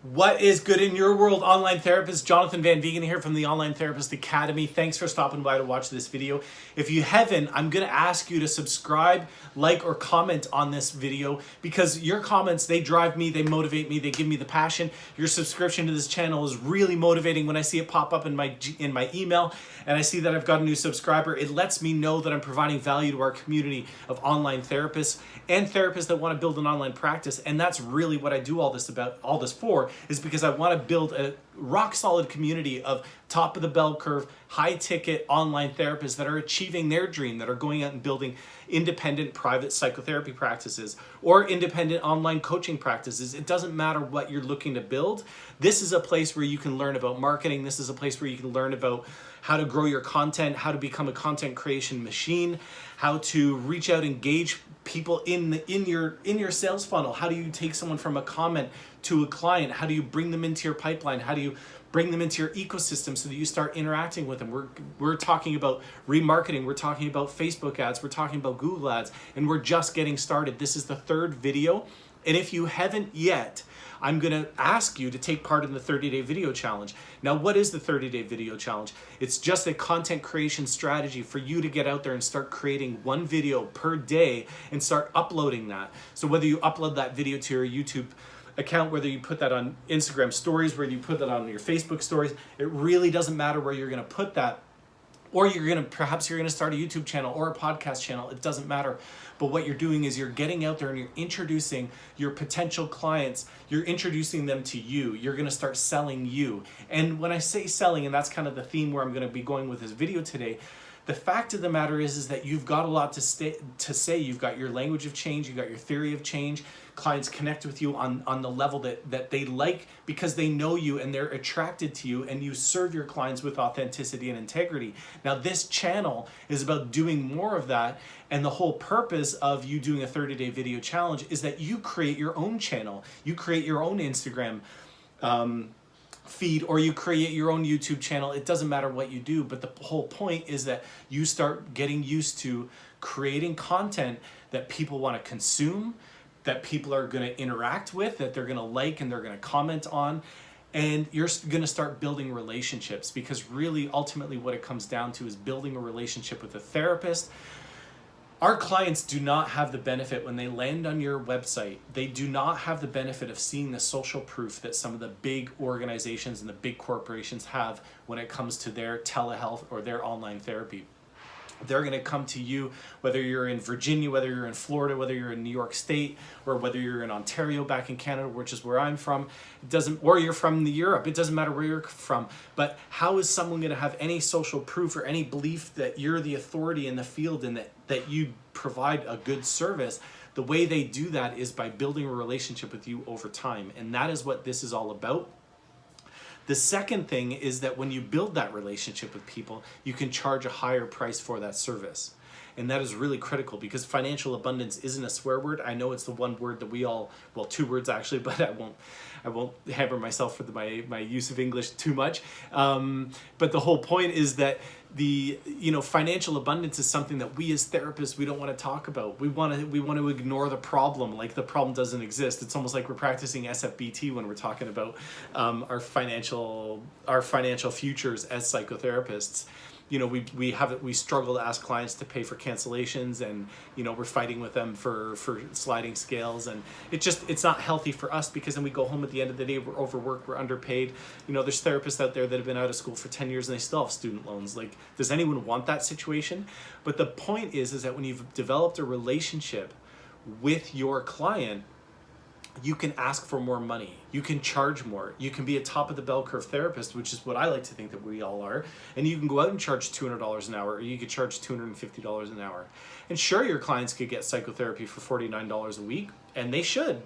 What is good in your world, online therapist? Jonathan Van Vegan here from the Online Therapist Academy. Thanks for stopping by to watch this video. If you haven't, I'm going to ask you to subscribe, like, or comment on this video because your comments, they drive me, they motivate me, they give me the passion. Your subscription to this channel is really motivating. When I see it pop up in my email and I see that I've got a new subscriber, it lets me know that I'm providing value to our community of online therapists and therapists that want to build an online practice. And that's really what I do all this for, is because I want to build a rock solid community of top of the bell curve, high ticket online therapists that are achieving their dream, that are going out and building independent private psychotherapy practices or independent online coaching practices. It doesn't matter what you're looking to build. This is a place where you can learn about marketing. This is a place where you can learn about how to grow your content, how to become a content creation machine, how to reach out, engage people in your sales funnel. How do you take someone from a comment to a client? How do you bring them into your pipeline? How do you bring them into your ecosystem so that you start interacting with them? We're talking about remarketing. We're talking about Facebook ads. We're talking about Google ads, and we're just getting started. This is the third video. And if you haven't yet, I'm going to ask you to take part in the 30-day video challenge. Now, what is the 30-day video challenge? It's just a content creation strategy for you to get out there and start creating one video per day and start uploading that. So whether you upload that video to your YouTube account, whether you put that on Instagram stories, whether you put that on your Facebook stories, it really doesn't matter where you're going to put that. Or perhaps you're going to start a YouTube channel or a podcast channel. It doesn't matter. But what you're doing is you're getting out there and you're introducing your potential clients. You're introducing them to you. You're going to start selling you. And when I say selling, and that's kind of the theme where I'm going to be going with this video today, the fact of the matter is that you've got a lot to say. You've got your language of change. You've got your theory of change. Clients connect with you on the level that they like because they know you and they're attracted to you, and you serve your clients with authenticity and integrity. Now, this channel is about doing more of that, and the whole purpose of you doing a 30-day video challenge is that you create your own channel. You create your own Instagram feed, or you create your own YouTube channel. It doesn't matter what you do, but the whole point is that you start getting used to creating content that people want to consume, that people are going to interact with, that they're going to like and they're going to comment on, and you're going to start building relationships, because really ultimately what it comes down to is building a relationship with a therapist. Our clients do not have the benefit when they land on your website. They do not have the benefit of seeing the social proof that some of the big organizations and the big corporations have when it comes to their telehealth or their online therapy. They're going to come to you, whether you're in Virginia, whether you're in Florida, whether you're in New York State, or whether you're in Ontario back in Canada, which is where I'm from. Or you're from Europe. It doesn't matter where you're from. But how is someone going to have any social proof or any belief that you're the authority in the field and that you provide a good service? The way they do that is by building a relationship with you over time. And that is what this is all about. The second thing is that when you build that relationship with people, you can charge a higher price for that service. And that is really critical, because financial abundance isn't a swear word. I know it's the one word that we all, well, two words actually, but I won't hammer myself for my use of English too much. But the whole point is that financial abundance is something that we as therapists, we don't want to talk about. We want to ignore the problem, like the problem doesn't exist. It's almost like we're practicing SFBT when we're talking about our financial futures as psychotherapists. We struggle to ask clients to pay for cancellations, and we're fighting with them for sliding scales, and it's not healthy for us, because then we go home at the end of the day, we're overworked, we're underpaid. There's therapists out there that have been out of school for 10 years and they still have student loans. Like, does anyone want that situation? But the point is that when you've developed a relationship with your client, you can ask for more money. You can charge more. You can be a top of the bell curve therapist, which is what I like to think that we all are. And you can go out and charge $200 an hour, or you could charge $250 an hour. And sure, your clients could get psychotherapy for $49 a week, and they should.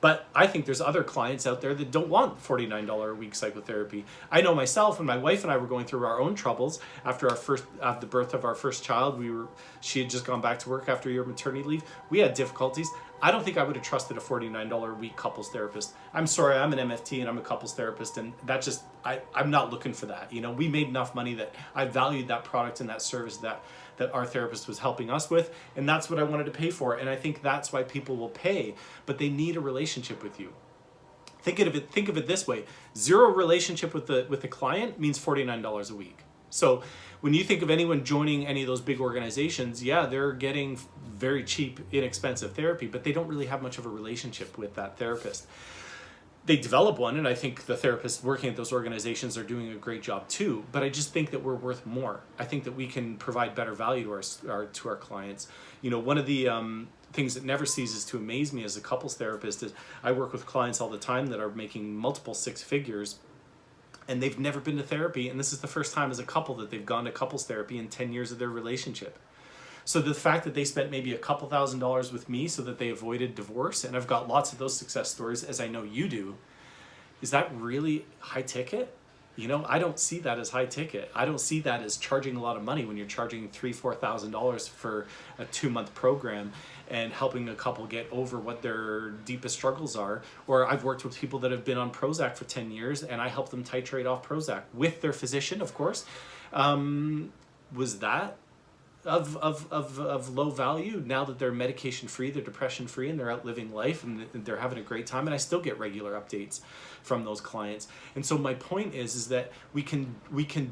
But I think there's other clients out there that don't want $49 a week psychotherapy. I know myself, when my wife and I were going through our own troubles after the birth of our first child, she had just gone back to work after a year of maternity leave. We had difficulties. I don't think I would have trusted a $49 a week couples therapist. I'm sorry, I'm an MFT and I'm a couples therapist, and that just, I'm not looking for that. We made enough money that I valued that product and that service that our therapist was helping us with, and that's what I wanted to pay for. And I think that's why people will pay, but they need a relationship with you. Think of it this way: zero relationship with the client means $49 a week. So when you think of anyone joining any of those big organizations, yeah, they're getting very cheap, inexpensive therapy, but they don't really have much of a relationship with that therapist. They develop one, and I think the therapists working at those organizations are doing a great job too. But I just think that we're worth more. I think that we can provide better value to our clients. You know, one of the things that never ceases to amaze me as a couples therapist is I work with clients all the time that are making multiple six figures, and they've never been to therapy, and this is the first time as a couple that they've gone to couples therapy in 10 years of their relationship. So the fact that they spent maybe a couple $1,000s with me so that they avoided divorce, and I've got lots of those success stories, as I know you do, is that really high ticket? You know, I don't see that as high ticket. I don't see that as charging a lot of money when you're charging $3,000, $4,000 for a 2-month program and helping a couple get over what their deepest struggles are. Or I've worked with people that have been on Prozac for 10 years, and I help them titrate off Prozac with their physician, of course. Was that of low value now that they're medication free, they're depression free, and they're out living life, and they're having a great time? And I still get regular updates from those clients. And so my point is that we can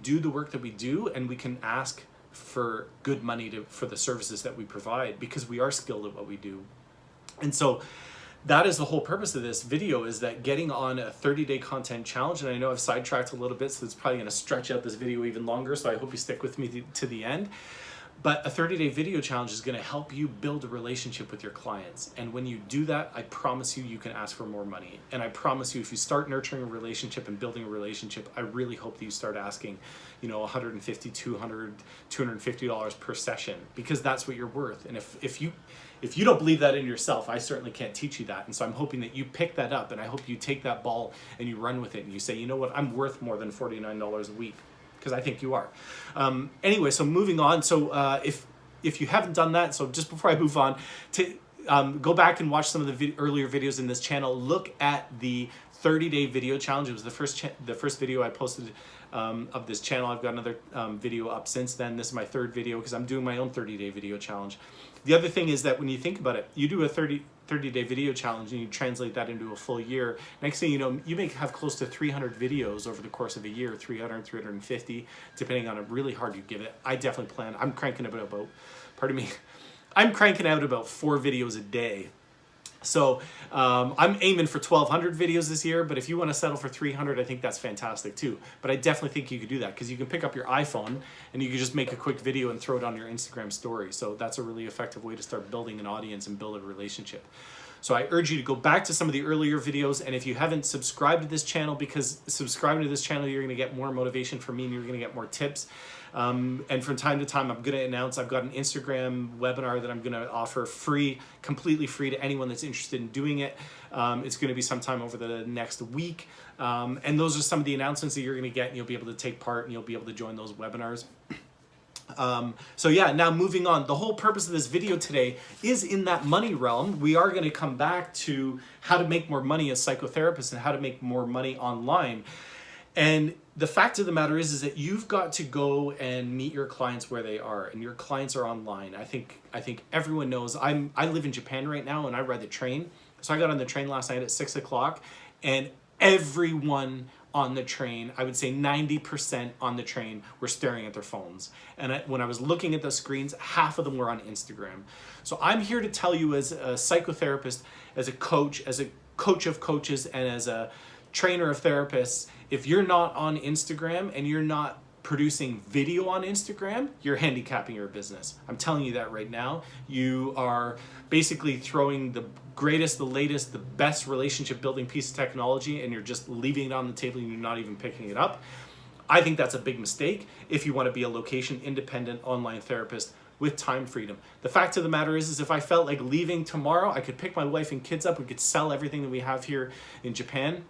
do the work that we do, and we can ask for good money for the services that we provide, because we are skilled at what we do. And so that is the whole purpose of this video, is that getting on a 30-day content challenge. And I know I've sidetracked a little bit, so it's probably going to stretch out this video even longer, so I hope you stick with me to the end. But a 30-day video challenge is going to help you build a relationship with your clients. And when you do that, I promise you, you can ask for more money. And I promise you, if you start nurturing a relationship and building a relationship, I really hope that you start asking, you know, $150, $200, $250 per session, because that's what you're worth. And if you don't believe that in yourself, I certainly can't teach you that. And so I'm hoping that you pick that up, and I hope you take that ball and you run with it, and you say, you know what, I'm worth more than $49 a week. Because I think you are. Anyway, so moving on. So if you haven't done that, so just before I move on, to go back and watch some of the earlier videos in this channel. Look at the 30-day video challenge. It was the first video I posted of this channel. I've got another video up since then. This is my third video because I'm doing my own 30-day video challenge. The other thing is that when you think about it, you do a 30-day video challenge and you translate that into a full year. Next thing you know, you may have close to 300 videos over the course of a year, 300, 350, depending on how really hard you give it. I definitely plan, I'm cranking out about 4 videos a day. So I'm aiming for 1,200 videos this year, but if you want to settle for 300, I think that's fantastic too. But I definitely think you could do that, because you can pick up your iPhone and you can just make a quick video and throw it on your Instagram story. So that's a really effective way to start building an audience and build a relationship. So I urge you to go back to some of the earlier videos, and if you haven't subscribed to this channel, because subscribing to this channel, you're going to get more motivation from me and you're going to get more tips. And from time to time, I'm going to announce I've got an Instagram webinar that I'm going to offer free, completely free to anyone that's interested in doing it. It's going to be sometime over the next week. And those are some of the announcements that you're going to get, and you'll be able to take part and you'll be able to join those webinars. So yeah, now moving on, the whole purpose of this video today is in that money realm. We are going to come back to how to make more money as psychotherapists and how to make more money online. And the fact of the matter is that you've got to go and meet your clients where they are, and your clients are online. I think everyone knows I live in Japan right now, and I ride the train. So I got on the train last night at 6 o'clock, and everyone on the train, I would say 90% on the train, were staring at their phones. And when I was looking at the screens, half of them were on Instagram. So I'm here to tell you, as a psychotherapist, as a coach of coaches, and as a trainer of therapists, if you're not on Instagram and you're not producing video on Instagram, you're handicapping your business. I'm telling you that right now. You are basically throwing the greatest, the latest, the best relationship building piece of technology, and you're just leaving it on the table and you're not even picking it up. I think that's a big mistake if you want to be a location independent online therapist with time freedom. The fact of the matter is if I felt like leaving tomorrow, I could pick my wife and kids up, we could sell everything that we have here in Japan,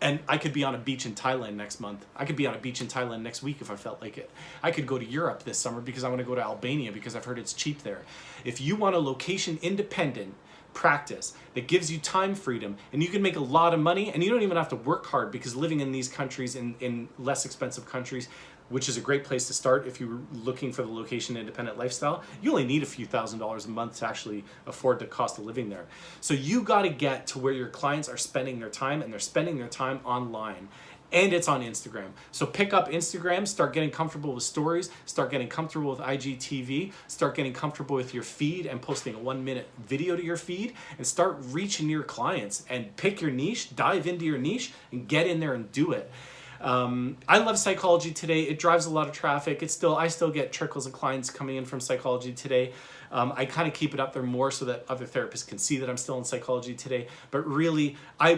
and I could be on a beach in Thailand next month. I could be on a beach in Thailand next week if I felt like it. I could go to Europe this summer because I want to go to Albania because I've heard it's cheap there. If you want a location independent practice that gives you time freedom, and you can make a lot of money, and you don't even have to work hard, because living in these countries, in less expensive countries, which is a great place to start if you're looking for the location independent lifestyle. You only need a few $1,000s a month to actually afford the cost of living there. So you got to get to where your clients are spending their time, and they're spending their time online. And it's on Instagram. So pick up Instagram, start getting comfortable with stories, start getting comfortable with IGTV, start getting comfortable with your feed and posting a 1-minute video to your feed, and start reaching your clients and pick your niche, dive into your niche and get in there and do it. I love Psychology Today. It drives a lot of traffic. I still get trickles of clients coming in from Psychology Today. I kind of keep it up there more so that other therapists can see that I'm still in Psychology Today. But really,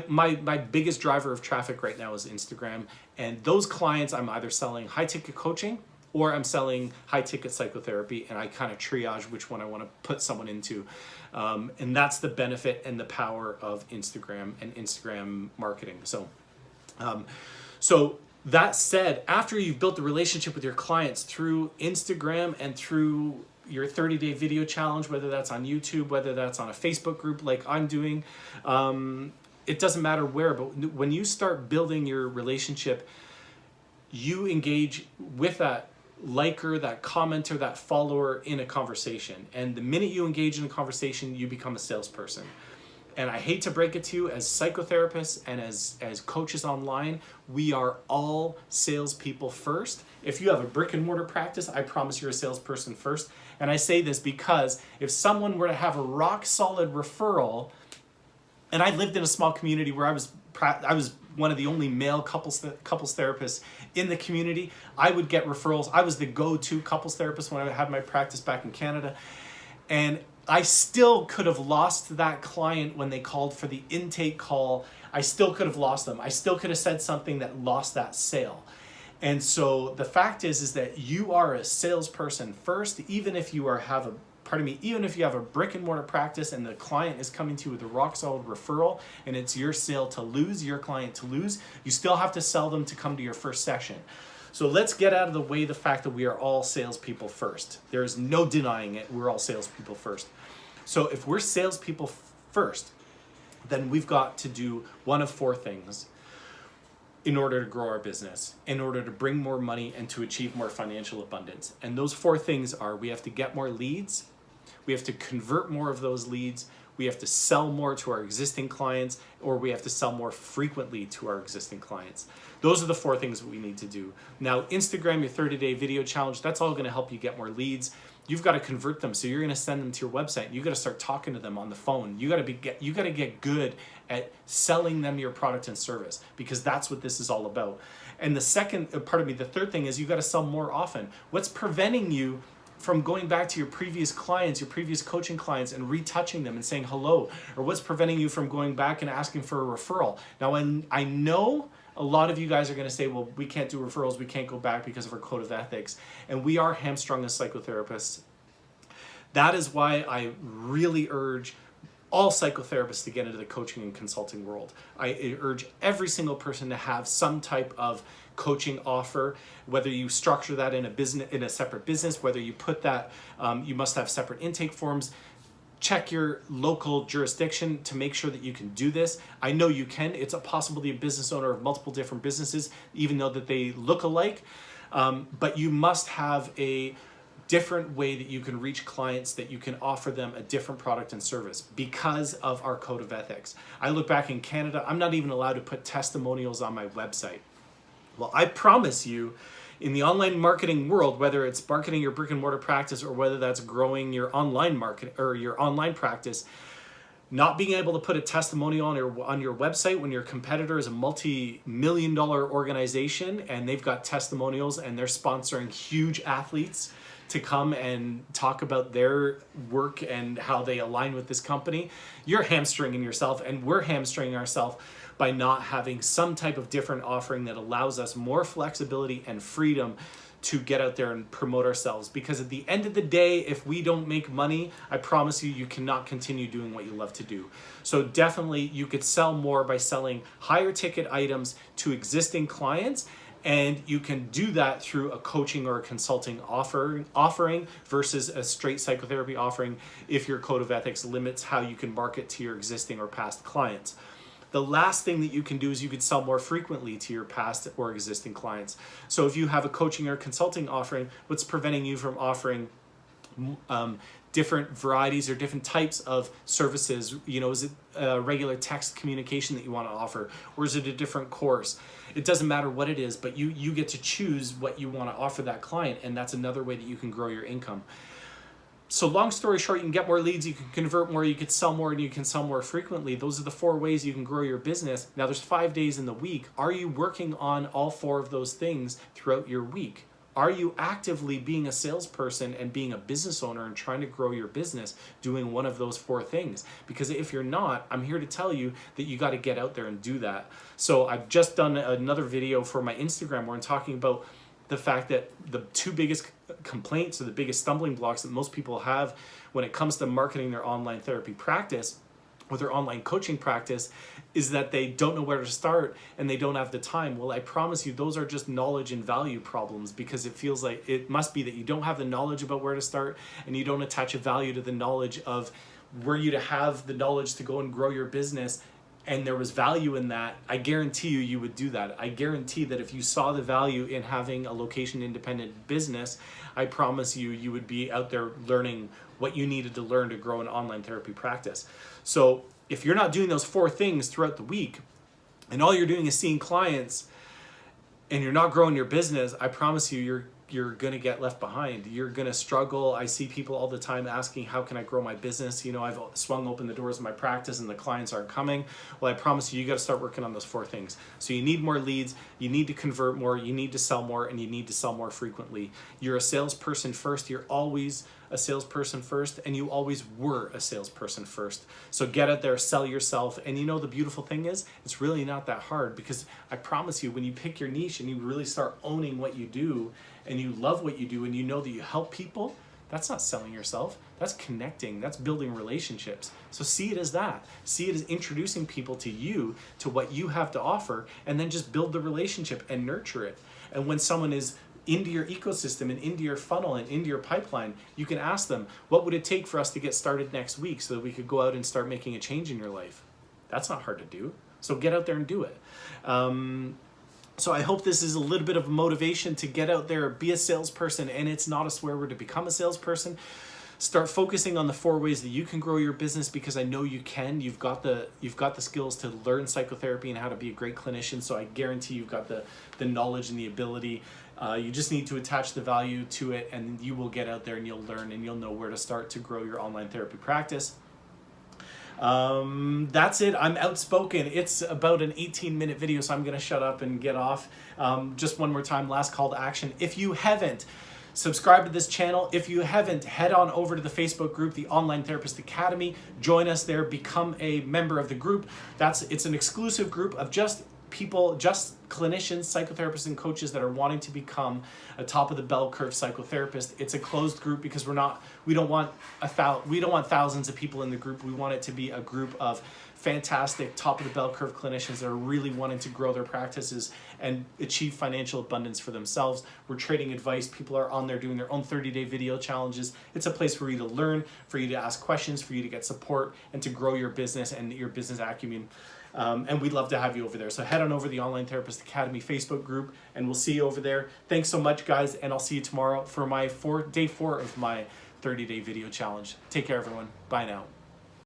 my biggest driver of traffic right now is Instagram. And those clients, I'm either selling high-ticket coaching or I'm selling high-ticket psychotherapy, and I kind of triage which one I want to put someone into. And that's the benefit and the power of Instagram and Instagram marketing. So that said, after you've built the relationship with your clients through Instagram and through your 30-day video challenge, whether that's on YouTube, whether that's on a Facebook group like I'm doing, it doesn't matter where, but when you start building your relationship, you engage with that liker, that commenter, that follower in a conversation. And the minute you engage in a conversation, you become a salesperson. And I hate to break it to you, as psychotherapists and as coaches online, we are all salespeople first. If you have a brick and mortar practice, I promise you're a salesperson first. And I say this because if someone were to have a rock solid referral, and I lived in a small community where I was one of the only male couples therapists in the community, I would get referrals. I was the go-to couples therapist when I had my practice back in Canada. And I still could have lost that client when they called for the intake call. I still could have lost them. I still could have said something that lost that sale. And so the fact is that you are a salesperson first, even if you have a brick and mortar practice and the client is coming to you with a rock solid referral and it's your sale to lose, your client to lose, you still have to sell them to come to your first session. So let's get out of the way the fact that we are all salespeople first. There is no denying it. We're all salespeople first. So if we're salespeople first, then we've got to do one of four things in order to grow our business, in order to bring more money and to achieve more financial abundance. And those four things are: we have to get more leads, we have to convert more of those leads, we have to sell more to our existing clients, or we have to sell more frequently to our existing clients. Those are the four things that we need to do. Now, Instagram, your 30-day video challenge, that's all going to help you get more leads. You've got to convert them. So you're going to send them to your website. You got to start talking to them on the phone. You got to get good at selling them your product and service, because that's what this is all about. And the third thing is you got to sell more often. What's preventing you from going back to your previous clients, your previous coaching clients, and retouching them and saying hello? Or what's preventing you from going back and asking for a referral? Now, I know a lot of you guys are going to say, well, we can't do referrals, we can't go back because of our code of ethics. And we are hamstrung as psychotherapists. That is why I really urge all psychotherapists to get into the coaching and consulting world. I urge every single person to have some type of coaching offer, whether you structure that in a separate business, whether you put that, you must have separate intake forms. Check your local jurisdiction to make sure that you can do this. I know you can. It's possible to be a business owner of multiple different businesses, even though that they look alike. But you must have a different way that you can reach clients, that you can offer them a different product and service because of our code of ethics. I look back in Canada, I'm not even allowed to put testimonials on my website. Well, I promise you, in the online marketing world, whether it's marketing your brick and mortar practice or whether that's growing your online market or your online practice, not being able to put a testimonial on your website when your competitor is a multi-million-dollar organization and they've got testimonials and they're sponsoring huge athletes to come and talk about their work and how they align with this company, you're hamstringing yourself, and we're hamstringing ourselves by not having some type of different offering that allows us more flexibility and freedom to get out there and promote ourselves. Because at the end of the day, if we don't make money, I promise you, you cannot continue doing what you love to do. So definitely you could sell more by selling higher ticket items to existing clients, and you can do that through a coaching or a consulting offering versus a straight psychotherapy offering if your code of ethics limits how you can market to your existing or past clients. The last thing that you can do is you could sell more frequently to your past or existing clients. So if you have a coaching or consulting offering, what's preventing you from offering different varieties or different types of services? You know, is it a regular text communication that you want to offer, or is it a different course? It doesn't matter what it is, but you get to choose what you want to offer that client, and that's another way that you can grow your income. So long story short, you can get more leads, you can convert more, you can sell more, and you can sell more frequently. Those are the 4 ways you can grow your business. Now there's 5 days in the week. Are you working on all 4 of those things throughout your week? Are you actively being a salesperson and being a business owner and trying to grow your business doing one of those 4 things? Because if you're not, I'm here to tell you that you got to get out there and do that. So I've just done another video for my Instagram where I'm talking about the fact that the 2 biggest complaints or the biggest stumbling blocks that most people have when it comes to marketing their online therapy practice or their online coaching practice is that they don't know where to start and they don't have the time. Well, I promise you, those are just knowledge and value problems, because it feels like it must be that you don't have the knowledge about where to start and you don't attach a value to the knowledge of were you to have the knowledge to go and grow your business and there was value in that. I guarantee you would do that. I guarantee that if you saw the value in having a location independent business, I promise you would be out there learning what you needed to learn to grow an online therapy practice. So if you're not doing those 4 things throughout the week and all you're doing is seeing clients and you're not growing your business, I promise you, you're going to get left behind. You're going to struggle. I see people all the time asking, how can I grow my business? You know, I've swung open the doors of my practice and the clients aren't coming. Well, I promise you got to start working on those 4 things. So you need more leads, you need to convert more, you need to sell more, and you need to sell more frequently. You're a salesperson first. You're always a salesperson first, and you always were a salesperson first. So get out there, sell yourself. And you know, the beautiful thing is, it's really not that hard, because I promise you, when you pick your niche and you really start owning what you do and you love what you do and you know that you help people, that's not selling yourself, that's connecting, that's building relationships. So see it as that. See it as introducing people to you, to what you have to offer, and then just build the relationship and nurture it. And when someone is into your ecosystem and into your funnel and into your pipeline, you can ask them, what would it take for us to get started next week so that we could go out and start making a change in your life? That's not hard to do. So get out there and do it. So I hope this is a little bit of motivation to get out there, be a salesperson, and it's not a swear word to become a salesperson. Start focusing on the 4 ways that you can grow your business, because I know you can. You've got the skills to learn psychotherapy and how to be a great clinician. So I guarantee you've got the knowledge and the ability. You just need to attach the value to it, and you will get out there and you'll learn and you'll know where to start to grow your online therapy practice. That's it. I'm outspoken. It's about an 18-minute video, so I'm going to shut up and get off. Just one more time, last call to action. If you haven't subscribed to this channel, if you haven't, head on over to the Facebook group, the Online Therapist Academy. Join us there. Become a member of the group. It's an exclusive group of just people, just clinicians, psychotherapists, and coaches that are wanting to become a top of the bell curve psychotherapist. It's a closed group because we don't want thousands of people in the group. We want it to be a group of fantastic top of the bell curve clinicians that are really wanting to grow their practices and achieve financial abundance for themselves. We're trading advice. People are on there doing their own 30-day video challenges. It's a place for you to learn, for you to ask questions, for you to get support, and to grow your business and your business acumen. And we'd love to have you over there. So head on over to the Online Therapist Academy Facebook group, and we'll see you over there. Thanks so much, guys, and I'll see you tomorrow for my day 4 of my 30-day video challenge. Take care, everyone. Bye now.